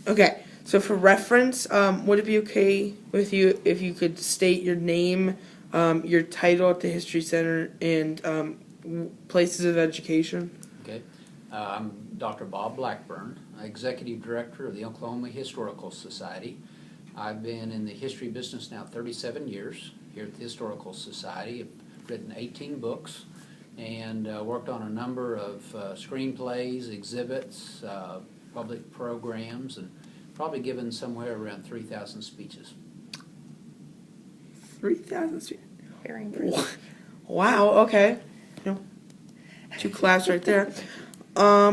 Okay, so for reference, would it be okay with you if you could state your name, your title at the History Center, and places of education? Okay. I'm Dr. Bob Blackburn, Executive Director of the Oklahoma Historical Society. I've been in the history business now 37 years here at the Historical Society. I've written 18 books and worked on a number of screenplays, exhibits, public programs, and probably given somewhere around 3,000 speeches. 3,000 speeches? Very impressive. Wow, okay. Two claps right there. Are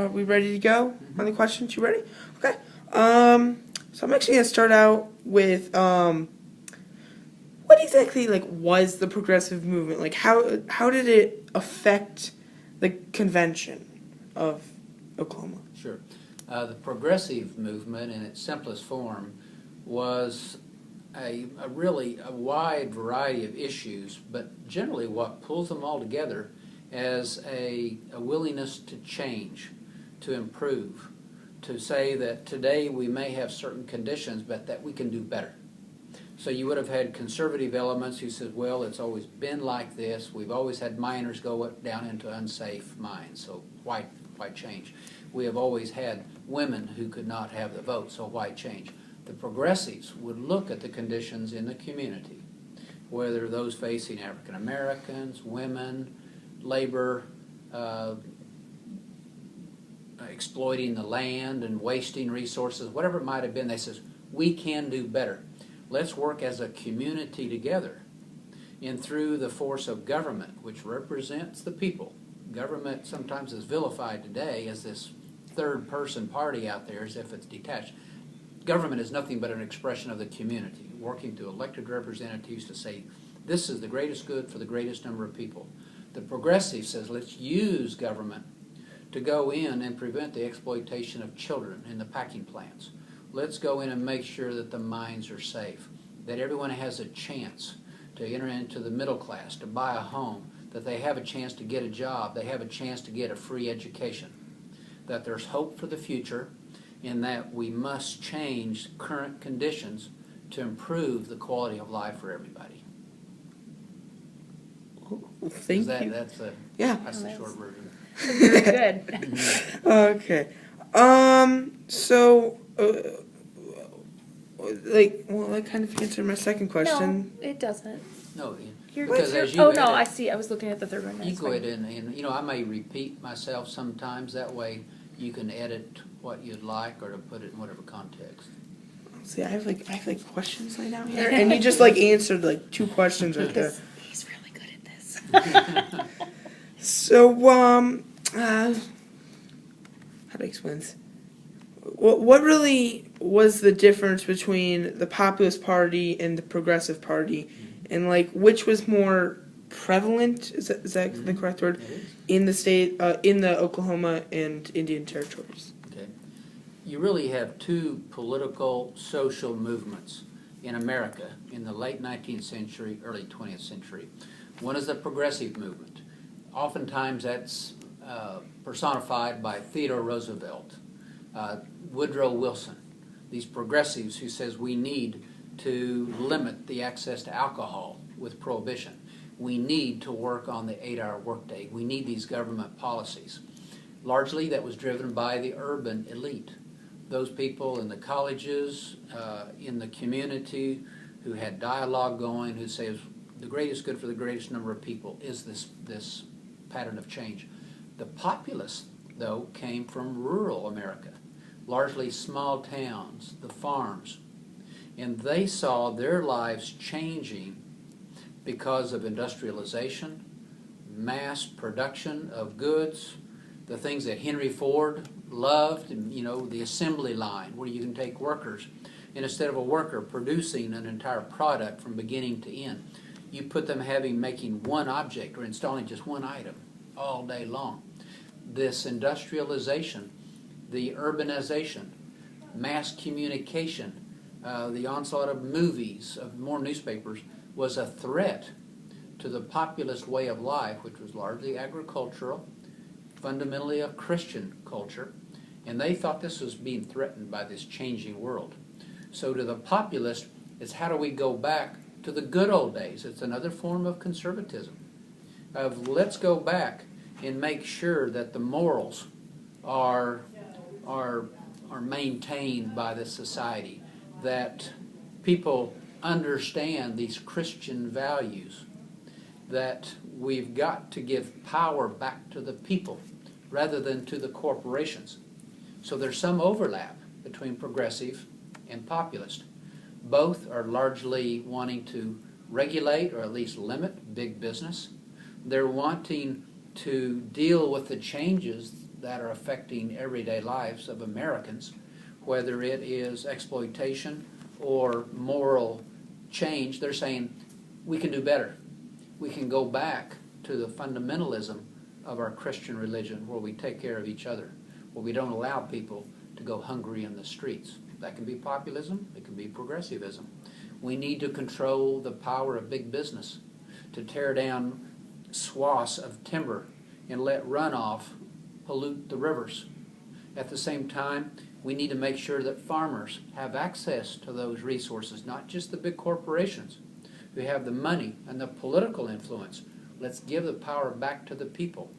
we ready to go on the questions? You ready? Okay. So I'm actually going to start out with what exactly was the progressive movement? How did it affect the convention of Oklahoma? Sure. The progressive movement in its simplest form was a wide variety of issues, but generally what pulls them all together as a willingness to change, to improve, to say that today we may have certain conditions, but that we can do better. So you would have had conservative elements who said, well, it's always been like this. We've always had minors go down into unsafe mines, so why change? We have always had women who could not have the vote, so why change? The progressives would look at the conditions in the community, whether those facing African Americans, women, labor, exploiting the land and wasting resources, whatever it might have been. They says, we can do better. Let's work as a community together and through the force of government, which represents the people. Government sometimes is vilified today as this third-person party out there as if it's detached. Government is nothing but an expression of the community, working to elected representatives to say, this is the greatest good for the greatest number of people. The progressive says, let's use government to go in and prevent the exploitation of children in the packing plants. Let's go in and make sure that the mines are safe, that everyone has a chance to enter into the middle class, to buy a home, that they have a chance to get a job, they have a chance to get a free education, that there's hope for the future, in that we must change current conditions to improve the quality of life for everybody. Well, thank you. That's the short version. Very good. Okay. So, that kind of answered my second question. No, it doesn't. No, Because as you edit, I see. I was looking at the third one. You go ahead and I may repeat myself sometimes. That way you can edit what you'd like or to put it in whatever context. See, I have questions laid out here, and you just answered two questions right there. He's really good at this. So, how do I explain this? What really was the difference between the Populist Party and the Progressive Party, and which was more prevalent? Is that the correct word? In the state, in the Oklahoma and Indian territories? Okay, you really have two political, social movements in America in the late 19th century, early 20th century. One is the progressive movement. Oftentimes that's personified by Theodore Roosevelt, Woodrow Wilson, these progressives who says we need to limit the access to alcohol with prohibition. We need to work on the 8-hour workday. We need these government policies. Largely that was driven by the urban elite, those people in the colleges, in the community who had dialogue going, who says the greatest good for the greatest number of people is this pattern of change. The populists, though, came from rural America, largely small towns, the farms, and they saw their lives changing because of industrialization, mass production of goods, the things that Henry Ford loved, the assembly line where you can take workers, and instead of a worker producing an entire product from beginning to end, you put them making one object or installing just one item all day long. This industrialization, the urbanization, mass communication, the onslaught of movies, of more newspapers, was a threat to the populist way of life, which was largely agricultural, fundamentally a Christian culture, And they thought this was being threatened by this changing world. So to the populist, it's how do we go back to the good old days? It's another form of conservatism, of let's go back and make sure that the morals are maintained by the society, that people understand these Christian values, that we've got to give power back to the people rather than to the corporations. So there's some overlap between progressive and populist. Both are largely wanting to regulate or at least limit big business. They're wanting to deal with the changes that are affecting everyday lives of Americans, whether it is exploitation or moral change. They're saying we can do better. We can go back to the fundamentalism of our Christian religion where we take care of each other, where we don't allow people to go hungry in the streets. That can be populism, it can be progressivism. We need to control the power of big business, to tear down swaths of timber and let runoff pollute the rivers. At the same time, we need to make sure that farmers have access to those resources, not just the big corporations who have the money and the political influence. Let's give the power back to the people.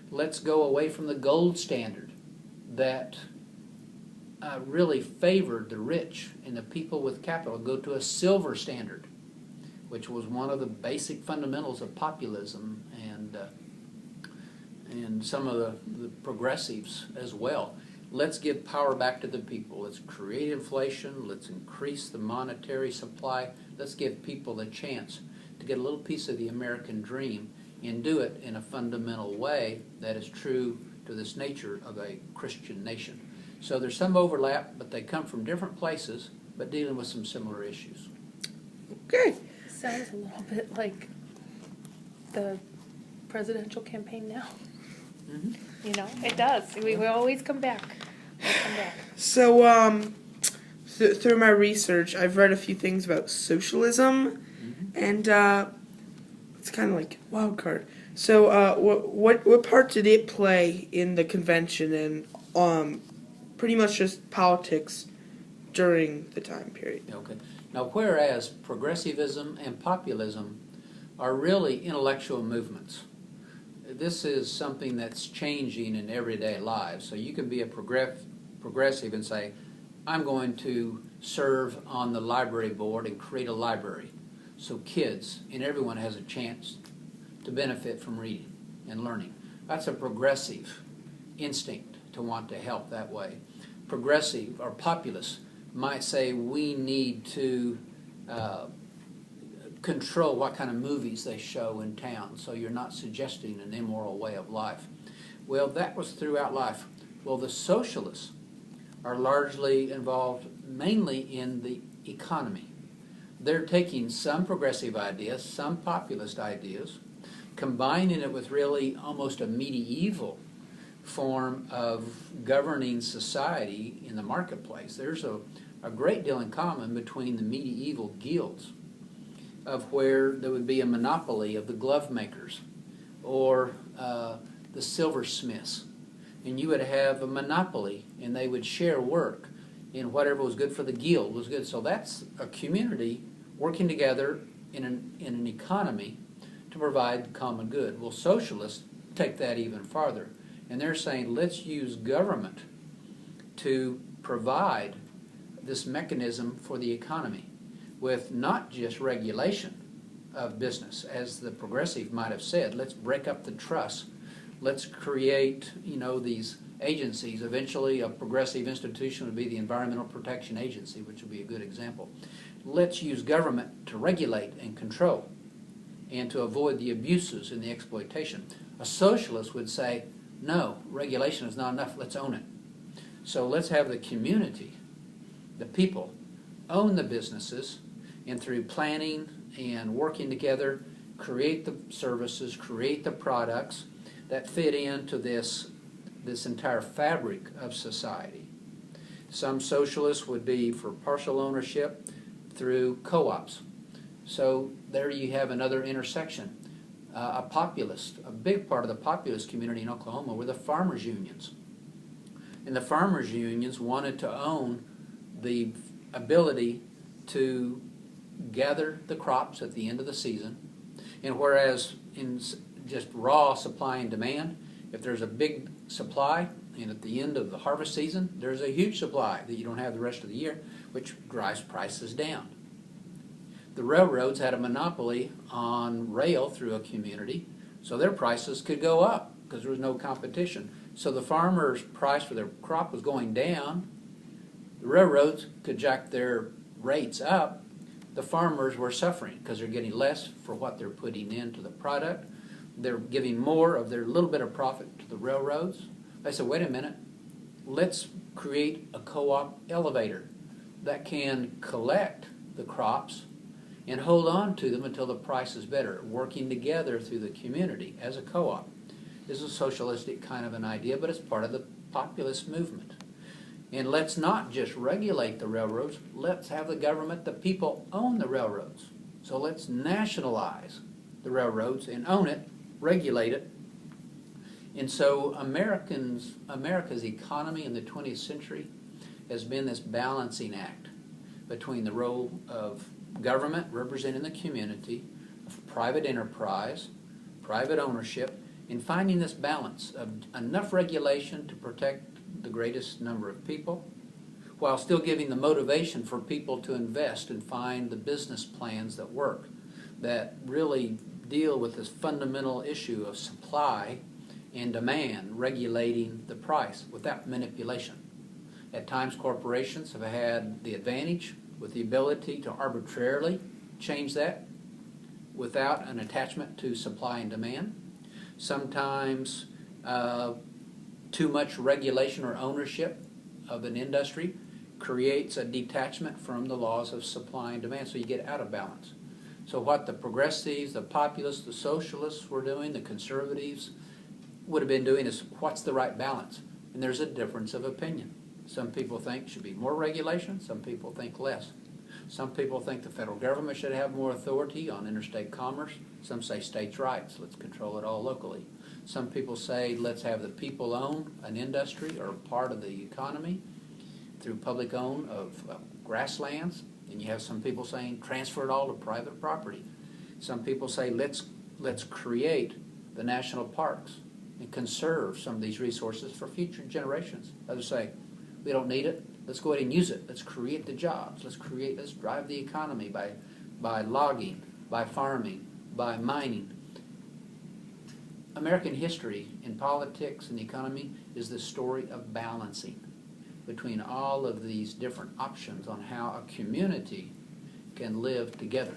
Let's go away from the gold standard that really favored the rich and the people with capital. Go to a silver standard, which was one of the basic fundamentals of populism and some of the progressives as well. Let's give power back to the people. Let's create inflation. Let's increase the monetary supply. Let's give people the chance to get a little piece of the American dream and do it in a fundamental way that is true to this nature of a Christian nation. So there's some overlap, but they come from different places, but dealing with some similar issues. Okay. Sounds a little bit like the presidential campaign now. Mm-hmm. You know, it does. We always come back. We'll come back. So, through my research, I've read a few things about socialism, and it's kind of like a wild card. So, what part did it play in the convention and pretty much just politics during the time period? Okay. Now, whereas progressivism and populism are really intellectual movements, this is something that's changing in everyday lives. So you can be a progressive and say, I'm going to serve on the library board and create a library so kids and everyone has a chance to benefit from reading and learning. That's a progressive instinct to want to help that way. Progressive or populist might say we need to control what kind of movies they show in town so you're not suggesting an immoral way of life. Well, that was throughout life. Well, the socialists are largely involved mainly in the economy. They're taking some progressive ideas, some populist ideas, combining it with really almost a medieval form of governing society in the marketplace. There's a great deal in common between the medieval guilds, of where there would be a monopoly of the glove makers or the silversmiths, and you would have a monopoly and they would share work, and whatever was good for the guild was good. So that's a community working together in an economy to provide common good. Well, socialists take that even farther, and they're saying let's use government to provide this mechanism for the economy, with not just regulation of business, as the progressive might have said. Let's break up the trust. Let's create, these agencies. Eventually, a progressive institution would be the Environmental Protection Agency, which would be a good example. Let's use government to regulate and control and to avoid the abuses and the exploitation. A socialist would say, no, regulation is not enough. Let's own it. So let's have the community, the people, own the businesses, and through planning and working together, create the services, create the products that fit into this entire fabric of society. Some socialists would be for partial ownership through co-ops. So there you have another intersection. A big part of the populist community in Oklahoma were the farmers' unions. And the farmers' unions wanted to own the ability to gather the crops at the end of the season. And whereas in just raw supply and demand, if there's a big supply and at the end of the harvest season there's a huge supply that you don't have the rest of the year, which drives prices down. The railroads had a monopoly on rail through a community, so their prices could go up because there was no competition. So the farmers' price for their crop was going down. The railroads could jack their rates up. The farmers were suffering because they're getting less for what they're putting into the product. They're giving more of their little bit of profit to the railroads. They said, wait a minute, let's create a co-op elevator that can collect the crops and hold on to them until the price is better, working together through the community as a co-op. This is a socialistic kind of an idea, but it's part of the populist movement. And let's not just regulate the railroads, let's have the government, the people own the railroads. So let's nationalize the railroads and own it, regulate it. And so America's economy in the 20th century has been this balancing act between the role of government representing the community, of private enterprise, private ownership, and finding this balance of enough regulation to protect the greatest number of people, while still giving the motivation for people to invest and find the business plans that work, that really deal with this fundamental issue of supply and demand, regulating the price without manipulation. At times, corporations have had the advantage with the ability to arbitrarily change that without an attachment to supply and demand. Sometimes too much regulation or ownership of an industry creates a detachment from the laws of supply and demand, so you get out of balance. So what the progressives, the populists, the socialists were doing, the conservatives would have been doing is, what's the right balance? And there's a difference of opinion. Some people think should be more regulation, some people think less. Some people think the federal government should have more authority on interstate commerce. Some say states' rights, let's control it all locally. Some people say let's have the people own an industry or part of the economy through public own of grasslands. And you have some people saying transfer it all to private property. Some people say let's create the national parks and conserve some of these resources for future generations. Others say we don't need it. Let's go ahead and use it. Let's create the jobs. Let's drive the economy by logging, by farming, by mining. American history in politics and the economy is the story of balancing between all of these different options on how a community can live together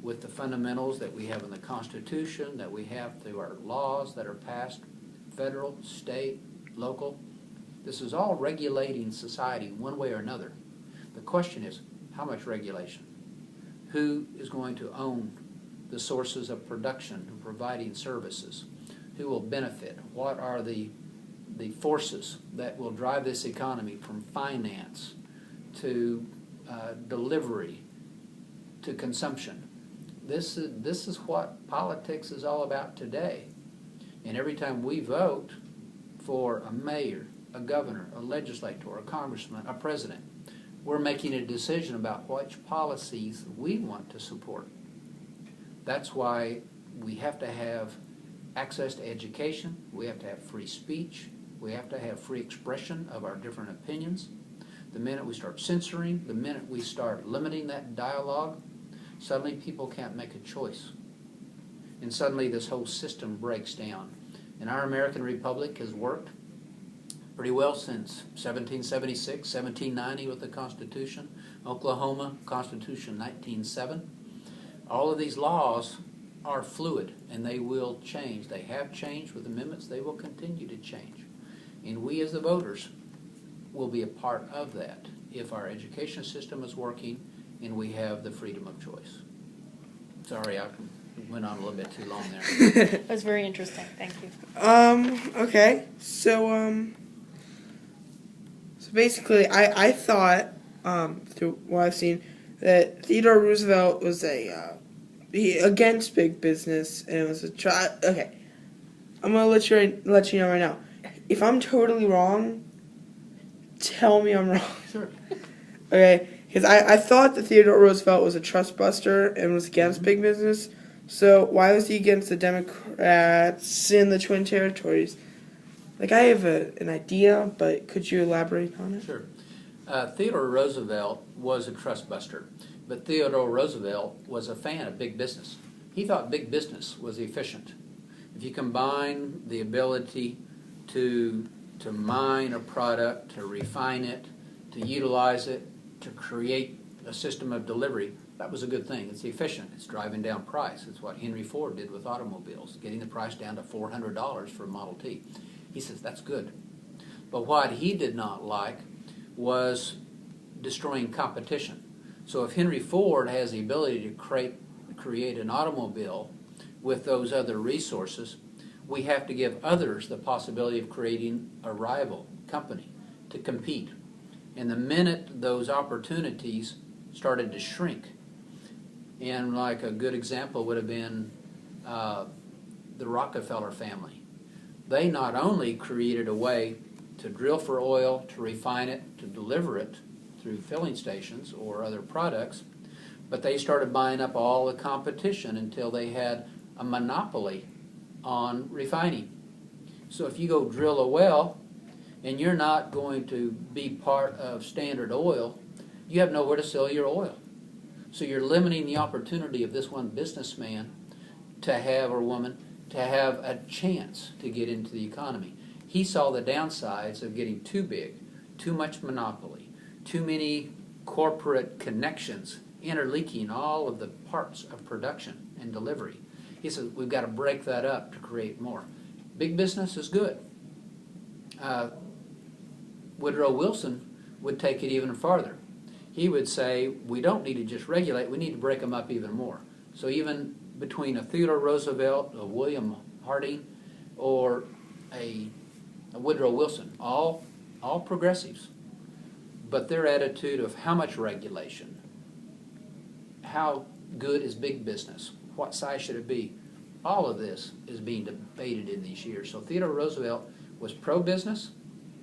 with the fundamentals that we have in the Constitution, that we have through our laws that are passed, federal, state, local. This is all regulating society one way or another. The question is, how much regulation? Who is going to own the sources of production and providing services? Who will benefit? What are the forces that will drive this economy from finance to delivery to consumption? This is what politics is all about today. And every time we vote for a mayor, a governor, a legislator, a congressman, a president, we're making a decision about which policies we want to support. That's why we have to have access to education, we have to have free speech, we have to have free expression of our different opinions. The minute we start censoring, the minute we start limiting that dialogue, suddenly people can't make a choice. And suddenly this whole system breaks down. And our American Republic has worked pretty well since 1776, 1790 with the Constitution, Oklahoma, Constitution 1907. All of these laws are fluid and they will change. They have changed with amendments. They will continue to change. And we as the voters will be a part of that if our education system is working and we have the freedom of choice. Sorry, I went on a little bit too long there. That was very interesting. Thank you. Okay. So basically, I thought, through what I've seen, that Theodore Roosevelt was against big business, and it was a try. Okay, I'm gonna let you know right now. If I'm totally wrong, tell me I'm wrong. Sure. Okay, because I thought that Theodore Roosevelt was a trust buster and was against big business. So why was he against the Democrats in the Twin Territories? Like, I have an idea, but could you elaborate on it? Sure. Theodore Roosevelt was a trust buster, but Theodore Roosevelt was a fan of big business. He thought big business was efficient. If you combine the ability to mine a product, to refine it, to utilize it, to create a system of delivery, that was a good thing. It's efficient. It's driving down price. It's what Henry Ford did with automobiles, getting the price down to $400 for a Model T. He says that's good. But what he did not like was destroying competition. So if Henry Ford has the ability to create an automobile with those other resources, we have to give others the possibility of creating a rival company to compete. And the minute those opportunities started to shrink, and like a good example would have been the Rockefeller family. They not only created a way to drill for oil, to refine it, to deliver it through filling stations or other products, but they started buying up all the competition until they had a monopoly on refining. So if you go drill a well and you're not going to be part of Standard Oil, you have nowhere to sell your oil. So you're limiting the opportunity of this one businessman to have, or woman, to have a chance to get into the economy. He saw the downsides of getting too big, too much monopoly, too many corporate connections interleaking all of the parts of production and delivery. He said, we've got to break that up to create more. Big business is good. Woodrow Wilson would take it even farther. He would say, we don't need to just regulate, we need to break them up even more. So even between a Theodore Roosevelt, a William Harding, or a Woodrow Wilson, all progressives, but their attitude of how much regulation, how good is big business, what size should it be, all of this is being debated in these years. So Theodore Roosevelt was pro-business,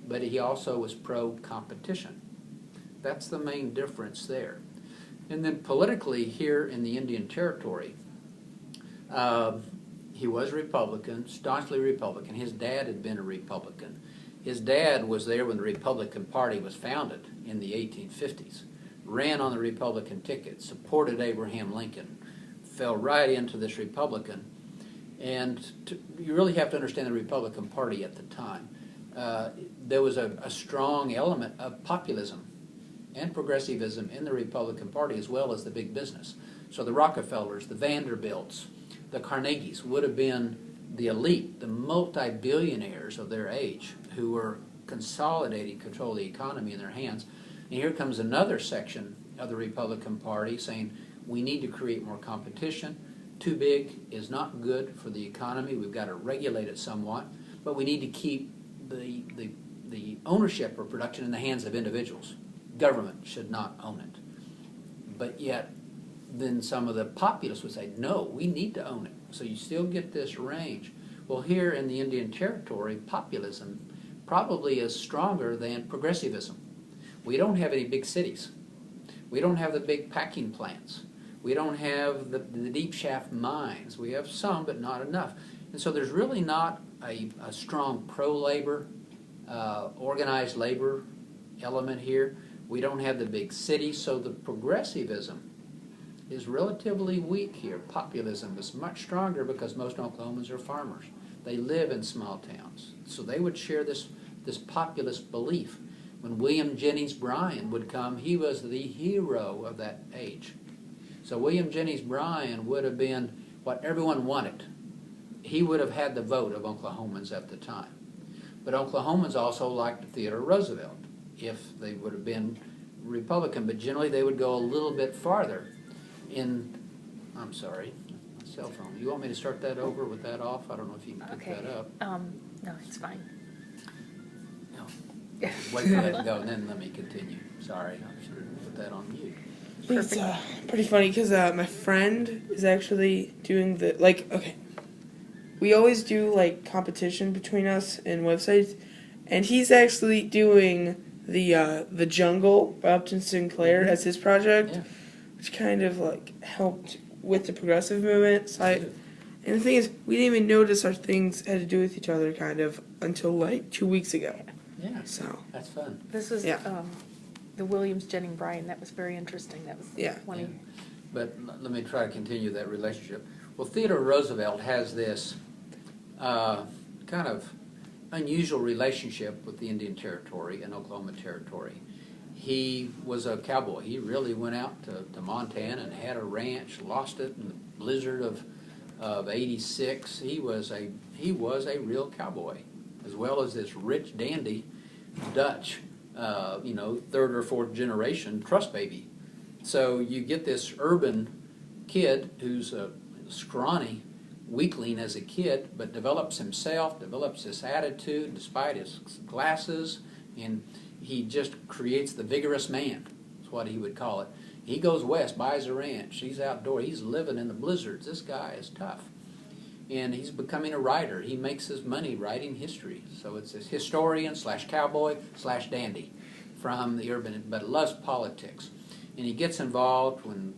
but he also was pro-competition. That's the main difference there. And then politically here in the Indian Territory, he was Republican, staunchly Republican. His dad had been a Republican. His dad was there when the Republican Party was founded in the 1850s, ran on the Republican ticket, supported Abraham Lincoln, fell right into this Republican. And you really have to understand the Republican Party at the time. There was a strong element of populism and progressivism in the Republican Party, as well as the big business. So the Rockefellers, the Vanderbilts, the Carnegies would have been the elite, the multi-billionaires of their age, who were consolidating control of the economy in their hands. And here comes another section of the Republican Party saying, we need to create more competition. Too big is not good for the economy. We've got to regulate it somewhat, but we need to keep the ownership of production in the hands of individuals. Government should not own it. But yet, then some of the populists would say, no, we need to own it. So you still get this range. Well, here in the Indian Territory, populism probably is stronger than progressivism. We don't have any big cities. We don't have the big packing plants. We don't have the deep shaft mines. We have some, but not enough. And so there's really not a strong pro-labor, organized labor element here. We don't have the big cities, so the progressivism is relatively weak here. Populism is much stronger because most Oklahomans are farmers. They live in small towns. So they would share this populist belief. When William Jennings Bryan would come, he was the hero of that age. So William Jennings Bryan would have been what everyone wanted. He would have had the vote of Oklahomans at the time. But Oklahomans also liked Theodore Roosevelt if they would have been Republican, but generally they would go a little bit farther. I'm sorry, my cell phone. You want me to start that over with that off? I don't know if you can pick that up. No, it's fine. No. Wait for that to go, and then let me continue. Sorry, I should have put that on mute. It's pretty funny because my friend is actually doing okay, we always do competition between us and websites, and he's actually doing the Jungle by Upton Sinclair as his project, Yeah. which kind of like helped with the progressive movement. So and the thing is, we didn't even notice our things had to do with each other kind of until like 2 weeks ago. Yeah, So that's fun. This was Yeah. the Williams Jennings Bryan. That was very interesting. That was Yeah. one Yeah. of But let me try to continue that relationship. Well, Theodore Roosevelt has this kind of unusual relationship with the Indian Territory and Oklahoma Territory. He was a cowboy. He really went out to Montana and had a ranch, lost it in the blizzard of '86. He was a real cowboy, as well as this rich dandy Dutch, third or fourth generation trust baby. So you get this urban kid who's a scrawny weakling as a kid, but develops himself, develops this attitude despite his glasses, and he just creates the vigorous man. That's what he would call it. He goes west, buys a ranch, he's outdoor, he's living in the blizzards. This guy is tough. And he's becoming a writer. He makes his money writing history. So it's a historian slash cowboy slash dandy from the urban, but loves politics. And he gets involved when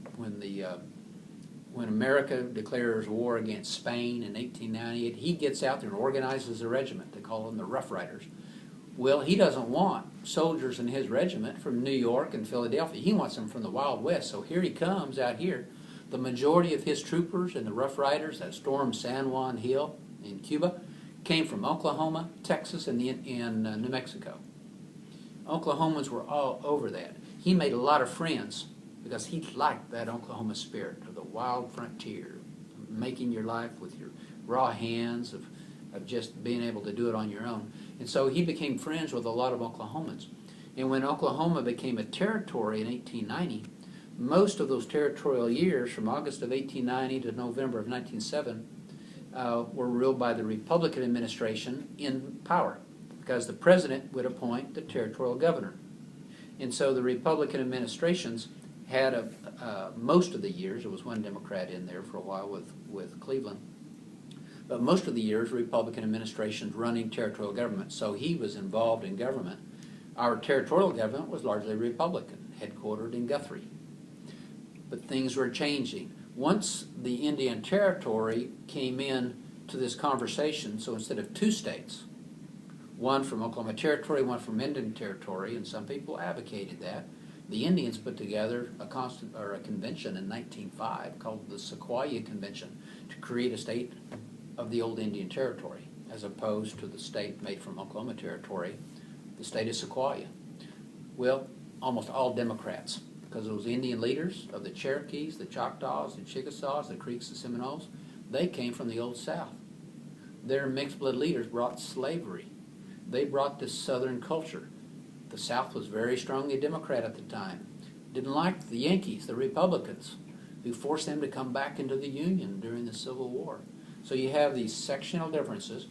America declares war against Spain in 1898. He gets out there and organizes a regiment. They call them the Rough Riders. Well, he doesn't want soldiers in his regiment from New York and Philadelphia. He wants them from the Wild West. So here he comes out here. The majority of his troopers and the Rough Riders that stormed San Juan Hill in Cuba came from Oklahoma, Texas, and New Mexico. Oklahomans were all over that. He made a lot of friends because he liked that Oklahoma spirit of the wild frontier, making your life with your raw hands, of just being able to do it on your own. And so he became friends with a lot of Oklahomans. And when Oklahoma became a territory in 1890, most of those territorial years, from August of 1890 to November of 1907, were ruled by the Republican administration in power, because the president would appoint the territorial governor. And so the Republican administrations had most of the years, there was one Democrat in there for a while with Cleveland, but most of the years Republican administrations running territorial government. So he was involved in government. Our territorial government was largely Republican, headquartered in Guthrie. But things were changing. Once the Indian Territory came in to this conversation, so instead of two states, one from Oklahoma Territory, one from Indian Territory, and some people advocated that, the Indians put together a convention in 1905 called the Sequoia Convention to create a state of the old Indian Territory, as opposed to the state made from Oklahoma Territory, the state of Sequoia. Well, almost all Democrats, because those Indian leaders of the Cherokees, the Choctaws, the Chickasaws, the Creeks, the Seminoles, they came from the Old South. Their mixed blood leaders brought slavery. They brought this Southern culture. The South was very strongly Democrat at the time. Didn't like the Yankees, the Republicans, who forced them to come back into the Union during the Civil War. So you have these sectional differences.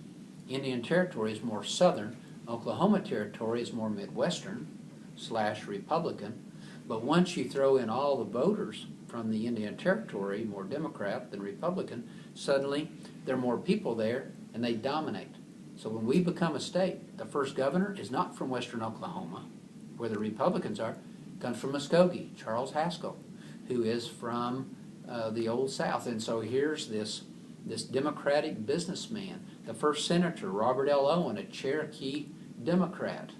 Indian Territory is more Southern. Oklahoma Territory is more Midwestern / Republican. But once you throw in all the voters from the Indian Territory, more Democrat than Republican, suddenly there are more people there and they dominate. So when we become a state, the first governor is not from western Oklahoma, where the Republicans are, comes from Muskogee, Charles Haskell, who is from the Old South. And so here's this Democratic businessman, the first senator, Robert L. Owen, a Cherokee Democrat.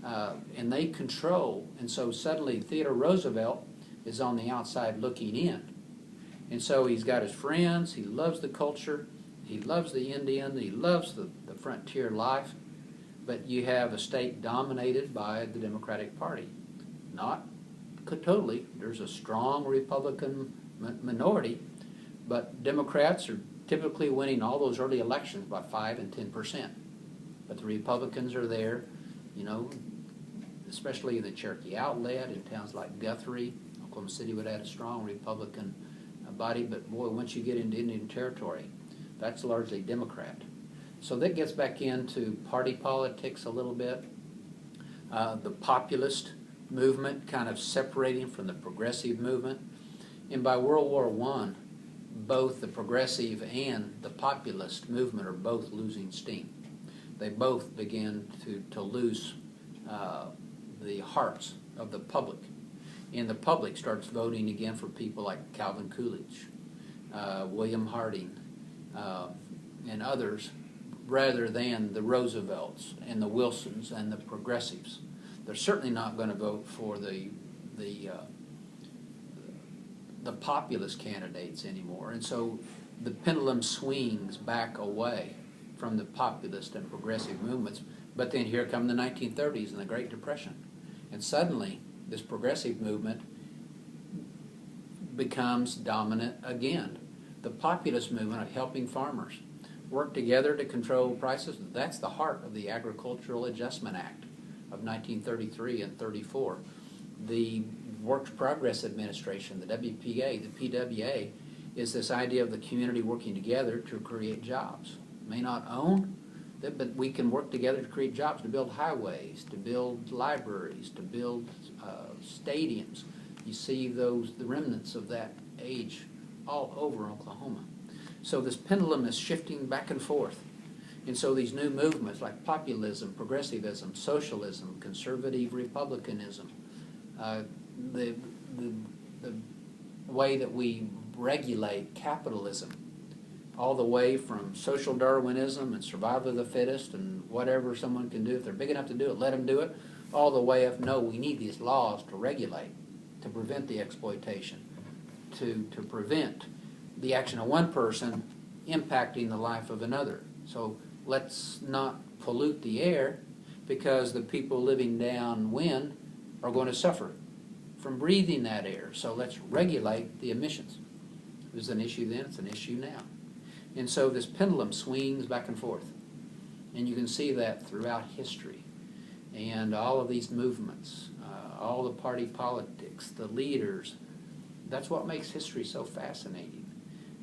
And they control, and so suddenly Theodore Roosevelt is on the outside looking in. And so he's got his friends, he loves the culture, he loves the Indian, he loves the frontier life, but you have a state dominated by the Democratic Party. Not totally, there's a strong Republican minority, but Democrats are typically winning all those early elections by 5 and 10%. But the Republicans are there, especially in the Cherokee Outlet, in towns like Guthrie. Oklahoma City would have a strong Republican body, but boy, once you get into Indian Territory, that's largely Democrat. So that gets back into party politics a little bit. The populist movement kind of separating from the progressive movement. And by World War I, both the progressive and the populist movement are both losing steam. They both begin to lose the hearts of the public. And the public starts voting again for people like Calvin Coolidge, William Harding, and others, rather than the Roosevelts and the Wilsons and the progressives. They're certainly not going to vote for the populist candidates anymore. And so the pendulum swings back away from the populist and progressive movements. But then here come the 1930s and the Great Depression. And suddenly this progressive movement becomes dominant again. The populist movement of helping farmers work together to control prices, that's the heart of the Agricultural Adjustment Act of 1933 and 34. The Works Progress Administration, the WPA, the PWA, is this idea of the community working together to create jobs. May not own, but we can work together to create jobs, to build highways, to build libraries, to build stadiums. You see the remnants of that age all over Oklahoma. So this pendulum is shifting back and forth. And so these new movements like populism, progressivism, socialism, conservative republicanism, the way that we regulate capitalism, all the way from social Darwinism and survival of the fittest and whatever someone can do. If they're big enough to do it, let them do it. All the way up, no, we need these laws to regulate, to prevent the exploitation, to prevent the action of one person impacting the life of another. So let's not pollute the air, because the people living downwind are going to suffer from breathing that air. So let's regulate the emissions. It was an issue then, it's an issue now. And so this pendulum swings back and forth. And you can see that throughout history. And all of these movements, all the party politics, the leaders, that's what makes history so fascinating.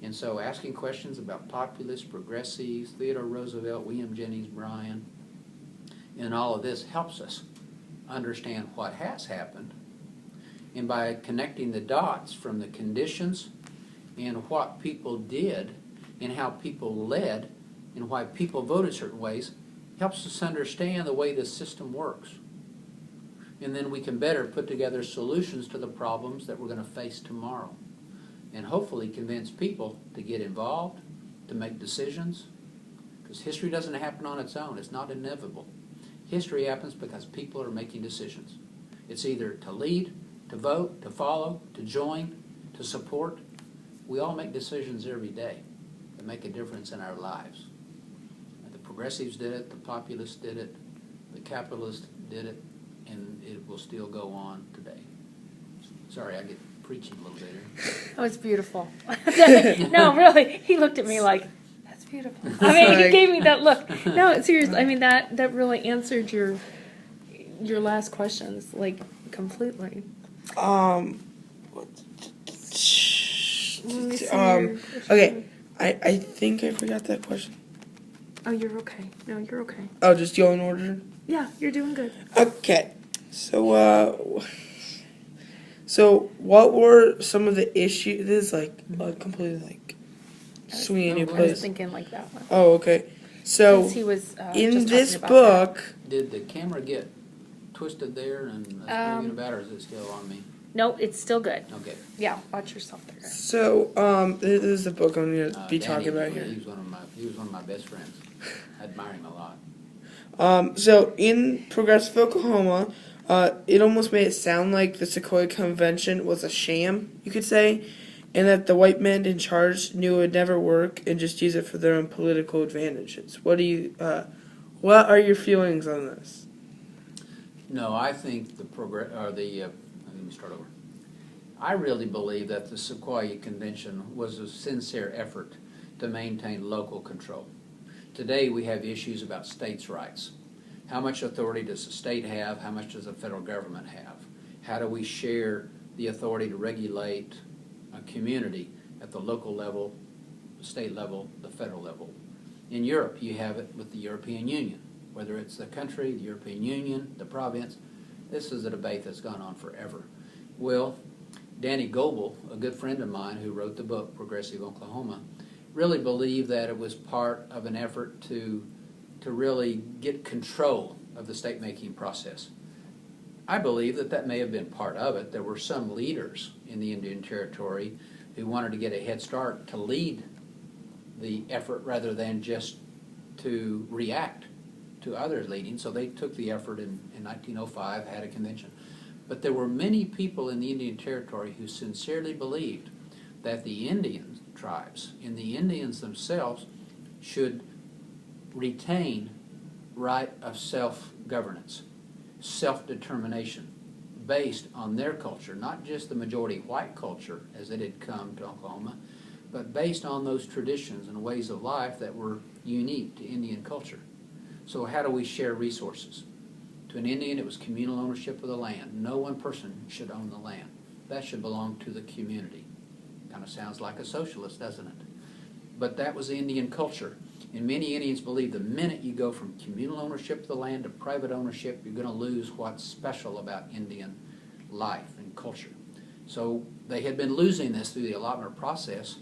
And so asking questions about populists, progressives, Theodore Roosevelt, William Jennings Bryan, and all of this helps us understand what has happened. And by connecting the dots from the conditions and what people did and how people led and why people voted certain ways, helps us understand the way the system works. And then we can better put together solutions to the problems that we're going to face tomorrow. And hopefully convince people to get involved, to make decisions. Because history doesn't happen on its own. It's not inevitable. History happens because people are making decisions. It's either to lead, to vote, to follow, to join, to support. We all make decisions every day that make a difference in our lives. The progressives did it, the populists did it, the capitalists did it, and it will still go on today. Sorry, I get preaching a little bit here. Oh, it's beautiful. No, really, he looked at me like, that's beautiful. I mean, he gave me that look. No, seriously, I mean, that really answered your last questions, like, completely. Okay, I think I forgot that question. Oh, you're okay. No, you're okay. Oh, just go in order? Yeah, you're doing good. Okay, so what were some of the issues? This is like completely like swinging your I was place. thinking like that one. Oh, okay. So Since he was, in just this talking about book, Did the camera get twisted there and screaming about, or is it still on me? No, it's still good. Okay. Yeah, watch yourself there. so this is the book I'm going to be Danny, talking about here. He was one of my best friends. I admire him a lot. So in Progressive Oklahoma, it almost made it sound like the Sequoia Convention was a sham, you could say, and that the white men in charge knew it would never work and just use it for their own political advantages. What are your feelings on this? No, I think let me start over. I really believe that the Sequoia Convention was a sincere effort to maintain local control. Today we have issues about states' rights. How much authority does the state have? How much does the federal government have? How do we share the authority to regulate a community at the local level, the state level, the federal level? In Europe, you have it with the European Union. Whether it's the country, the European Union, the province, this is a debate that's gone on forever. Well, Danny Goebel, a good friend of mine who wrote the book, Progressive Oklahoma, really believed that it was part of an effort to really get control of the state-making process. I believe that may have been part of it. There were some leaders in the Indian Territory who wanted to get a head start to lead the effort rather than just to react to others leading. So they took the effort in 1905, had a convention. But there were many people in the Indian Territory who sincerely believed that the Indian tribes and the Indians themselves should retain right of self-governance, self-determination, based on their culture, not just the majority white culture as it had come to Oklahoma, but based on those traditions and ways of life that were unique to Indian culture. So how do we share resources? To an Indian, it was communal ownership of the land. No one person should own the land. That should belong to the community. Kind of sounds like a socialist, doesn't it? But that was the Indian culture. And many Indians believe the minute you go from communal ownership of the land to private ownership, you're going to lose what's special about Indian life and culture. So they had been losing this through the allotment process,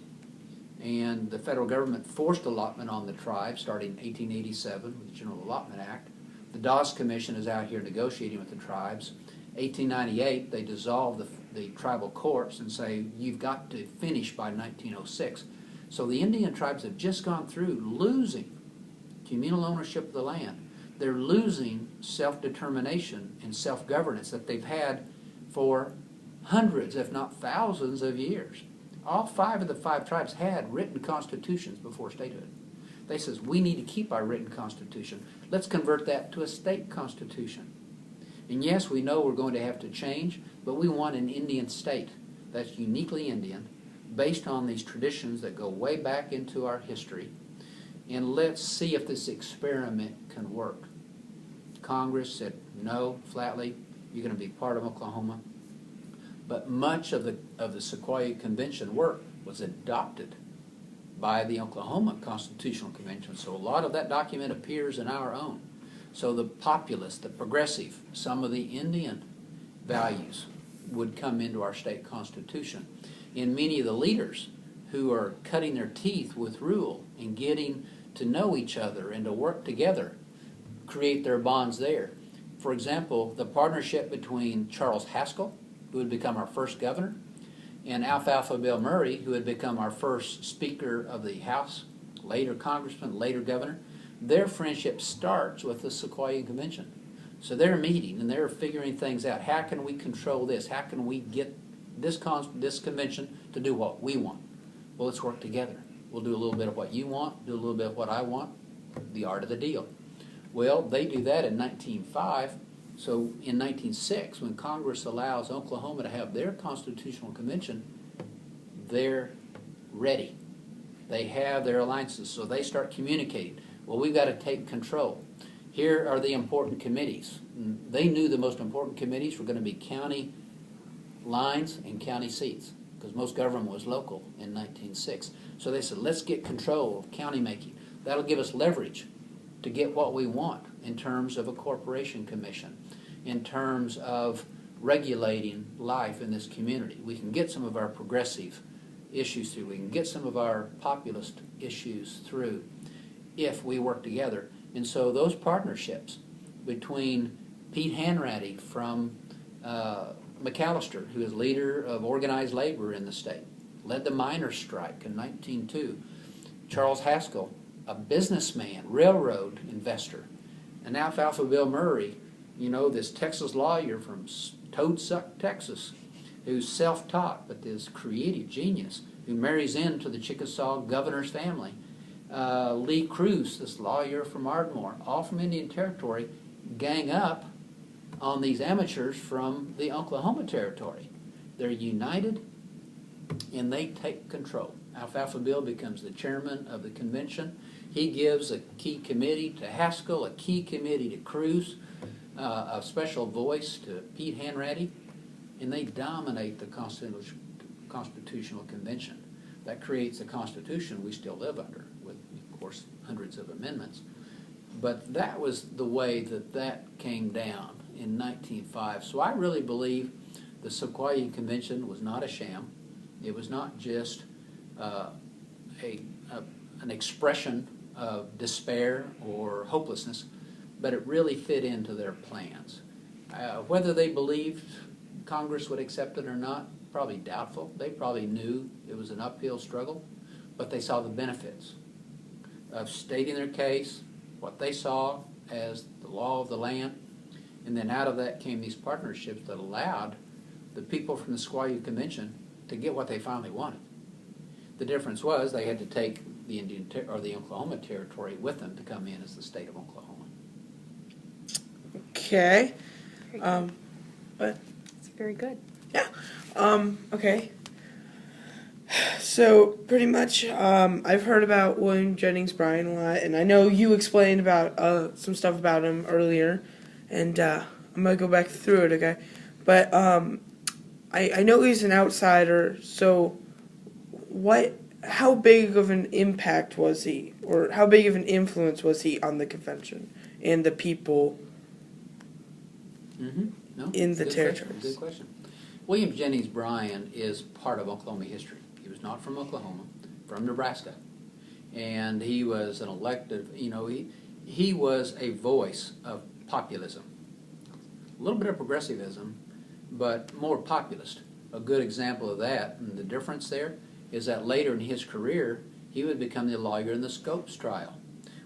and the federal government forced allotment on the tribes starting in 1887 with the General Allotment Act. The Dawes Commission is out here negotiating with the tribes. 1898, they dissolve the tribal courts and say, you've got to finish by 1906. So the Indian tribes have just gone through losing communal ownership of the land. They're losing self-determination and self-governance that they've had for hundreds, if not thousands of years. All 5 of the 5 tribes had written constitutions before statehood. They says, we need to keep our written constitution. Let's convert that to a state constitution. And yes, we know we're going to have to change, but we want an Indian state that's uniquely Indian, based on these traditions that go way back into our history. And let's see if this experiment can work. Congress said no, flatly, you're going to be part of Oklahoma. But much of the Sequoia Convention work was adopted by the Oklahoma Constitutional Convention. So a lot of that document appears in our own. So the populist, the progressive, some of the Indian values would come into our state constitution. And many of the leaders who are cutting their teeth with rule and getting to know each other and to work together create their bonds there. For example, the partnership between Charles Haskell, who would become our first governor, and Alfalfa Bill Murray, who had become our first Speaker of the House, later Congressman, later Governor, their friendship starts with the Sequoia Convention. So they're meeting and they're figuring things out. How can we control this? How can we get this convention to do what we want? Well, let's work together. We'll do a little bit of what you want, do a little bit of what I want, the art of the deal. Well, they do that in 1905. So in 1906, when Congress allows Oklahoma to have their constitutional convention, they're ready. They have their alliances, so they start communicating. Well, we've got to take control. Here are the important committees. They knew the most important committees were going to be county lines and county seats, because most government was local in 1906. So they said, let's get control of county making. That'll give us leverage to get what we want in terms of a corporation commission, in terms of regulating life in this community. We can get some of our progressive issues through. We can get some of our populist issues through if we work together. And so those partnerships between Pete Hanratty from McAllister, who is leader of organized labor in the state, led the miners' strike in 1902. Charles Haskell, a businessman, railroad investor, and Alfalfa Bill Murray, you know, this Texas lawyer from Toadsuck, Texas, who's self-taught but this creative genius, who marries into the Chickasaw governor's family. Lee Cruz, this lawyer from Ardmore, all from Indian Territory, gang up on these amateurs from the Oklahoma Territory. They're united and they take control. Alfalfa Bill becomes the chairman of the convention. He gives a key committee to Haskell, a key committee to Cruz, a special voice to Pete Hanratty, and they dominate the Constitutional Convention. That creates the Constitution we still live under, with, of course, hundreds of amendments. But that was the way that came down in 1905. So I really believe the Sequoia Convention was not a sham. It was not just an expression of despair or hopelessness, but it really fit into their plans. Whether they believed Congress would accept it or not, probably doubtful. They probably knew it was an uphill struggle, but they saw the benefits of stating their case, what they saw as the law of the land, and then out of that came these partnerships that allowed the people from the Squaw Convention to get what they finally wanted. The difference was they had to take the the Oklahoma Territory with them to come in as the state of Oklahoma. Okay. Very good. But It's very good. yeah. Okay. So pretty much, I've heard about William Jennings Bryan a lot, and I know you explained about some stuff about him earlier, and I'm gonna go back through it, okay? But I know he's an outsider, so how big of an impact was he, or how big of an influence was he on the convention and the people No, in the good territories? question, good question. William Jennings Bryan is part of Oklahoma history. He was not from Oklahoma, from Nebraska. And he was an elected, he was a voice of populism. A little bit of progressivism, but more populist. A good example of that, and the difference there, is that later in his career, he would become the lawyer in the Scopes trial,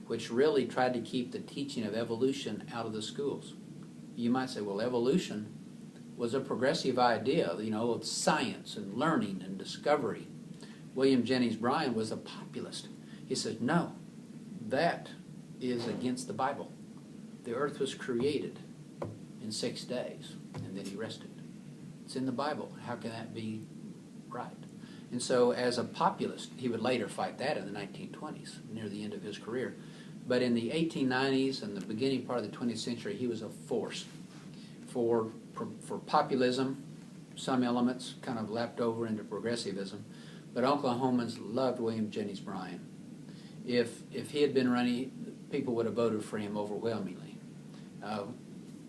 which really tried to keep the teaching of evolution out of the schools. You might say, well, evolution was a progressive idea, of science and learning and discovery. William Jennings Bryan was a populist. He said, no, that is against the Bible. The earth was created in 6 days, and then he rested. It's in the Bible. How can that be right? And so as a populist, he would later fight that in the 1920s, near the end of his career. But in the 1890s and the beginning part of the 20th century, he was a force for populism. Some elements kind of lapped over into progressivism. But Oklahomans loved William Jennings Bryan. If he had been running, people would have voted for him overwhelmingly.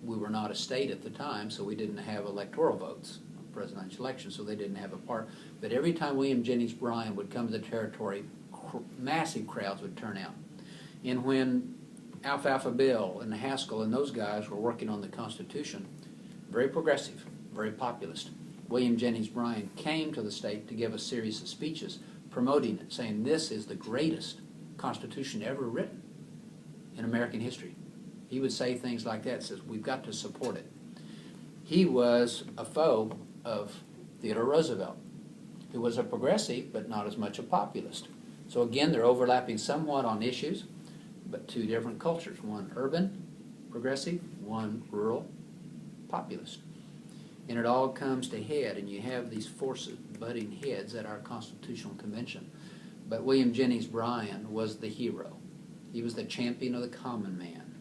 We were not a state at the time, so we didn't have electoral votes on presidential elections, so they didn't have a part. But every time William Jennings Bryan would come to the territory, massive crowds would turn out. And when Alfalfa Bill and Haskell and those guys were working on the Constitution, very progressive, very populist, William Jennings Bryan came to the state to give a series of speeches promoting it, saying this is the greatest Constitution ever written in American history. He would say things like that, says we've got to support it. He was a foe of Theodore Roosevelt, who was a progressive but not as much a populist. So again, they're overlapping somewhat on issues, but two different cultures, one urban, progressive, one rural, populist. And it all comes to head, and you have these forces butting heads at our Constitutional Convention. But William Jennings Bryan was the hero. He was the champion of the common man,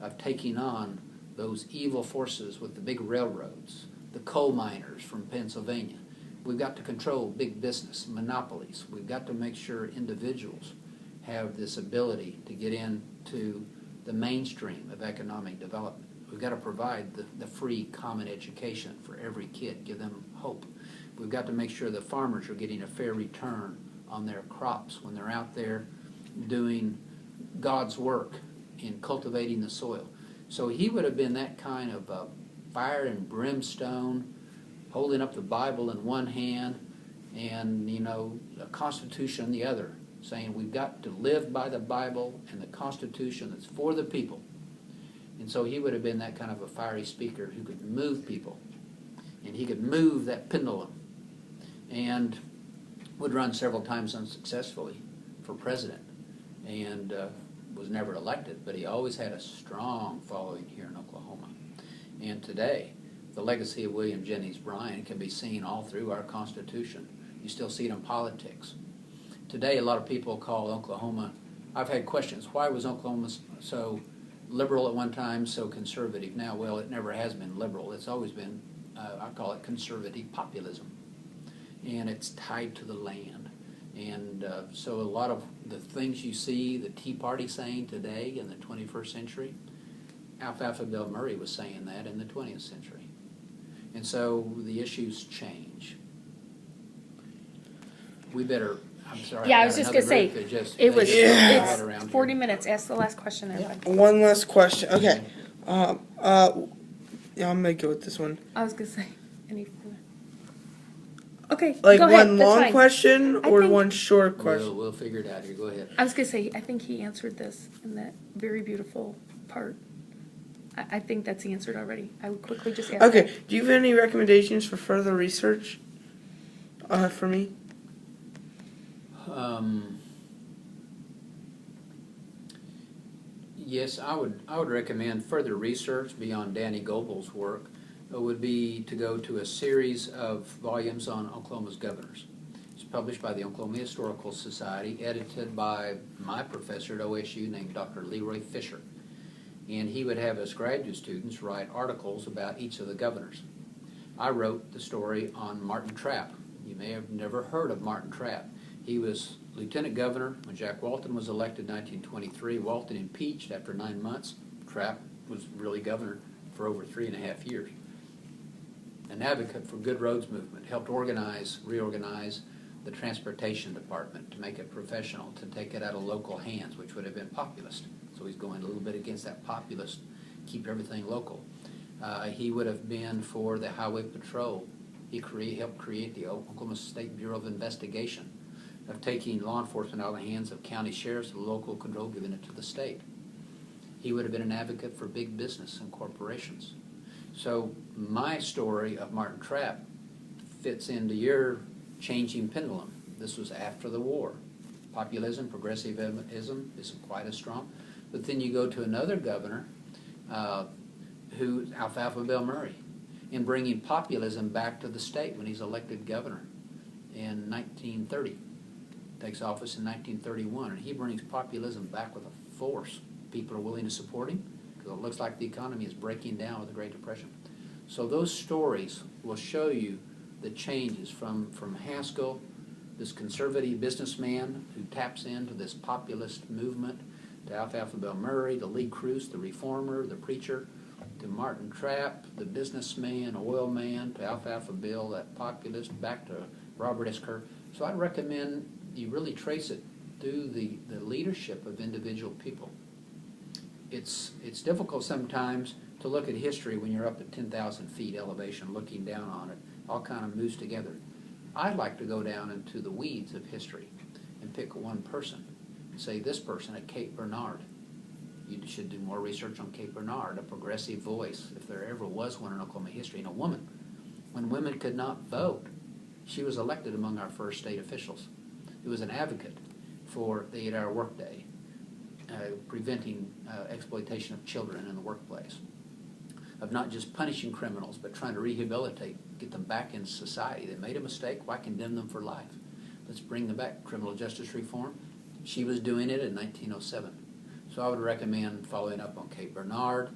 of taking on those evil forces with the big railroads, the coal miners from Pennsylvania. We've got to control big business, monopolies. We've got to make sure individuals have this ability to get into the mainstream of economic development. We've got to provide the free common education for every kid, give them hope. We've got to make sure the farmers are getting a fair return on their crops when they're out there doing God's work in cultivating the soil. So he would have been that kind of fire and brimstone, holding up the Bible in one hand and, a Constitution in the other, saying we've got to live by the Bible and the Constitution that's for the people. And so he would have been that kind of a fiery speaker who could move people. And he could move that pendulum. And would run several times unsuccessfully for president. And was never elected, but he always had a strong following here in Oklahoma. And today, the legacy of William Jennings Bryan can be seen all through our Constitution. You still see it in politics. Today, a lot of people call Oklahoma, I've had questions, why was Oklahoma so liberal at one time, so conservative now? Well, it never has been liberal. It's always been, I call it conservative populism. And it's tied to the land. And so a lot of the things you see the Tea Party saying today in the 21st century, Alfalfa Bill Murray was saying that in the 20th century. And so the issues change. We better, I'm sorry. Yeah, I was just going to say, it's 40 minutes. Ask the last question, everybody. One last question. Okay. Yeah, I'm gonna go with this one. I was gonna say any further. Okay, Like go ahead. one That's long fine. question I or think- one short question? We'll figure it out here. Go ahead. I was gonna say, I think he answered this in that very beautiful part. I think that's answered already. I would quickly just ask. Okay. Do you have any recommendations for further research? For me. Yes, I would recommend further research beyond Danny Goebel's work. It would be to go to a series of volumes on Oklahoma's governors. It's published by the Oklahoma Historical Society, edited by my professor at OSU named Dr. Leroy Fisher. And he would have us graduate students write articles about each of the governors. I wrote the story on Martin Trapp. You may have never heard of Martin Trapp. He was lieutenant governor when Jack Walton was elected in 1923. Walton impeached after 9 months. Trapp was really governor for over 3.5 years. An advocate for good roads movement, helped reorganize the transportation department to make it professional, to take it out of local hands, which would have been populist. So he's going a little bit against that populist, keep everything local. He would have been for the highway patrol. He helped create the Oklahoma State Bureau of Investigation, of taking law enforcement out of the hands of county sheriffs to local control, giving it to the state. He would have been an advocate for big business and corporations. So my story of Martin Trapp fits into your changing pendulum. This was after the war. Populism, progressivism isn't quite as strong. But then you go to another governor, Alfalfa Bill Murray, in bringing populism back to the state when he's elected governor in 1930. Takes office in 1931, and he brings populism back with a force. People are willing to support him because it looks like the economy is breaking down with the Great Depression. So those stories will show you the changes from Haskell, this conservative businessman who taps into this populist movement, to Alfalfa Bill Murray, to Lee Cruz, the reformer, the preacher, to Martin Trapp, the businessman, oil man, to Alfalfa Bill, that populist, back to Robert S. Kerr. So I'd recommend you really trace it through the leadership of individual people. It's difficult sometimes to look at history when you're up at 10,000 feet elevation looking down on it. All kind of moves together. I'd like to go down into the weeds of history and pick one person and say, this person at Cape Bernard. You should do more research on Cape Bernard, a progressive voice, if there ever was one in Oklahoma history, and a woman. When women could not vote, she was elected among our first state officials. It was an advocate for the 8-hour workday, preventing exploitation of children in the workplace, of not just punishing criminals, but trying to rehabilitate, get them back in society. They made a mistake, why condemn them for life? Let's bring them back. Criminal justice reform. She was doing it in 1907. So I would recommend following up on Cape Bernard,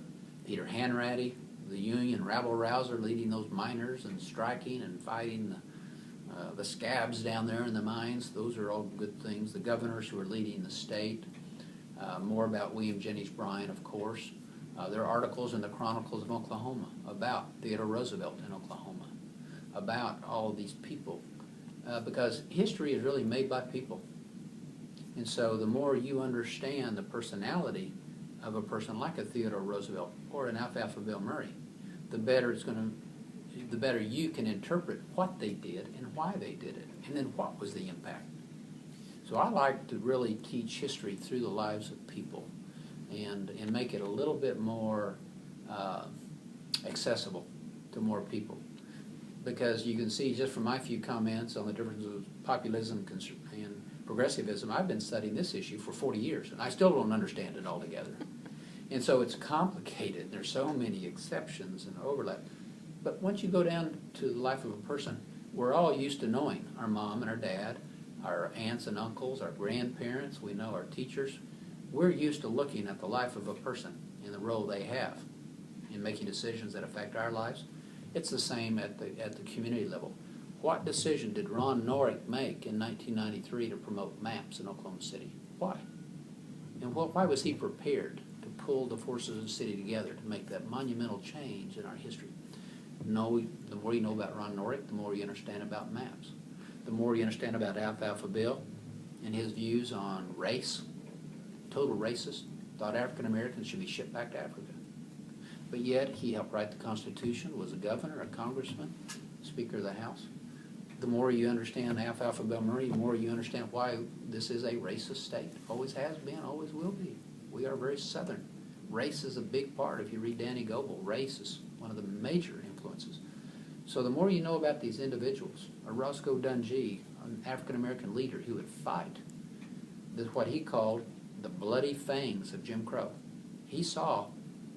Peter Hanratty, the Union rabble-rouser leading those miners and striking and fighting the scabs down there in the mines. Those are all good things. The governors who are leading the state. More about William Jennings Bryan, of course. There are articles in the Chronicles of Oklahoma about Theodore Roosevelt in Oklahoma, about all of these people, because history is really made by people. And so the more you understand the personality of a person like a Theodore Roosevelt or an Alfalfa Bill Murray, the better you can interpret what they did and why they did it, and then what was the impact. So I like to really teach history through the lives of people and make it a little bit more accessible to more people. Because you can see just from my few comments on the difference of populism and progressivism, I've been studying this issue for 40 years, and I still don't understand it altogether. And so it's complicated. There's so many exceptions and overlap. But once you go down to the life of a person, we're all used to knowing our mom and our dad, our aunts and uncles, our grandparents, we know our teachers. We're used to looking at the life of a person and the role they have in making decisions that affect our lives. It's the same at the community level. What decision did Ron Norick make in 1993 to promote maps in Oklahoma City? Why? And why was he prepared to pull the forces of the city together to make that monumental change in our history? The more you know about Ron Norick, the more you understand about maps. The more you understand about Alfalfa Bill and his views on race, total racist, thought African Americans should be shipped back to Africa. but yet he helped write the Constitution, was a governor, a congressman, Speaker of the House. The more you understand Alfalfa Bell Murray, the more you understand why this is a racist state. Always has been, always will be. We are very Southern. Race is a big part. If you read Danny Goebel, race is one of the major influences. So the more you know about these individuals, or Roscoe Dunjee, an African-American leader who would fight what he called the bloody fangs of Jim Crow. He saw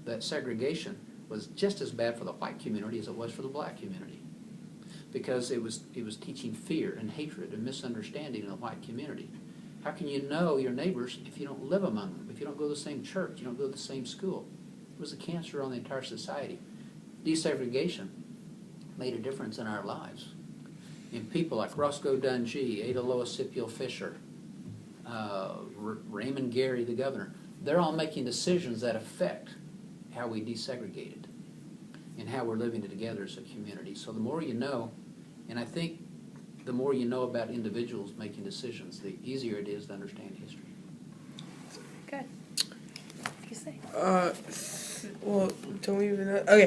that segregation was just as bad for the white community as it was for the black community, because it was teaching fear and hatred and misunderstanding in the white community. How can you know your neighbors if you don't live among them, if you don't go to the same church, you don't go to the same school? It was a cancer on the entire society. Desegregation made a difference in our lives. And people like Roscoe Dunjee, Ada Lois Scipio Fisher, Raymond Gary, the governor, they're all making decisions that affect how we desegregated and how we're living together as a community. So the more you know, and I think the more you know about individuals making decisions, the easier it is to understand history. Good. What do you say? Well, don't we even know? Okay.